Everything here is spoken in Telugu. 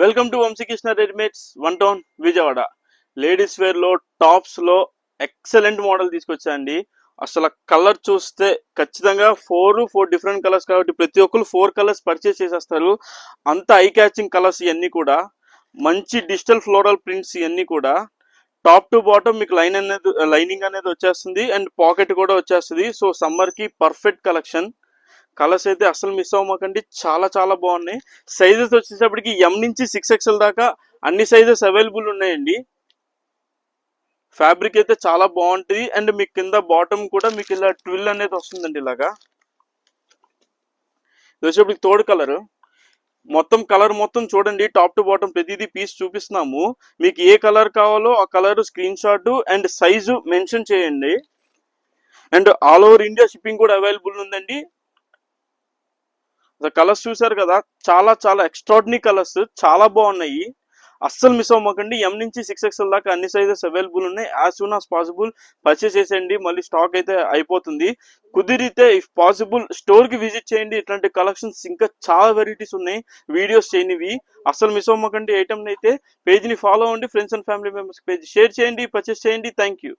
Welcome to Vamsikrishna readymades one town Vijayawada. Ladies wear లో టాప్స్ లో ఎక్సలెంట్ మోడల్ తీసుకొచ్చాయండి. అసలు కలర్ చూస్తే ఖచ్చితంగా ఫోర్ డిఫరెంట్ కలర్స్ కాబట్టి ప్రతి ఒక్కరు 4 కలర్స్ పర్చేస్ చేసేస్తారు. అంత ఐ క్యాచింగ్ కలర్స్ ఇవన్నీ కూడా మంచి డిజిటల్ ఫ్లోరల్ ప్రింట్స్ ఇవన్నీ కూడా టాప్ టు బాటమ్ మీకు లైనింగ్ అనేది వచ్చేస్తుంది అండ్ పాకెట్ కూడా వచ్చేస్తుంది. సో సమ్మర్ కి పర్ఫెక్ట్ కలెక్షన్. కలర్స్ అయితే అసలు మిస్ అవ్వమాకండి, చాలా చాలా బాగున్నాయి. సైజెస్ వచ్చేటప్పటికి ఎం నుంచి 6XL దాకా అన్ని సైజెస్ అవైలబుల్ ఉన్నాయండి. ఫ్యాబ్రిక్ అయితే చాలా బాగుంటుంది అండ్ మీకు కింద బాటమ్ కూడా మీకు ఇలా ట్విల్ అనేది వస్తుందండి. ఇలాగా వచ్చేటప్పటికి తోడు కలర్ మొత్తం చూడండి, టాప్ టు బాటమ్ ప్రతిదీ పీస్ చూపిస్తున్నాము. మీకు ఏ కలర్ కావాలో ఆ colour screenshot and size mention చేయండి. And all over India shipping కూడా అవైలబుల్ ఉందండి. కలర్స్ చూసారు కదా, చాలా చాలా ఎక్స్ట్రాడినరీ కలర్స్, చాలా బాగున్నాయి. అస్సలు మిస్ అవ్వకండి. ఎం నుంచి 6XL దాకా అన్ని సైజెస్ అవైలబుల్ ఉన్నాయి. As soon as possible purchase చేసేయండి, మళ్ళీ స్టాక్ అయితే అయిపోతుంది. కుదిరితే ఇఫ్ పాసిబుల్ స్టోర్ కి విజిట్ చేయండి. ఇట్లాంటి కలెక్షన్స్ ఇంకా చాలా వెరైటీస్ ఉన్నాయి, వీడియోస్ చేయనివి. అస్సలు మిస్ అవ్వకండి. ఐటమ్ అయితే పేజ్ ని ఫాలో అవ్వండి, friends and family members page share చేయండి, పర్చేస్ చేయండి. Thank you.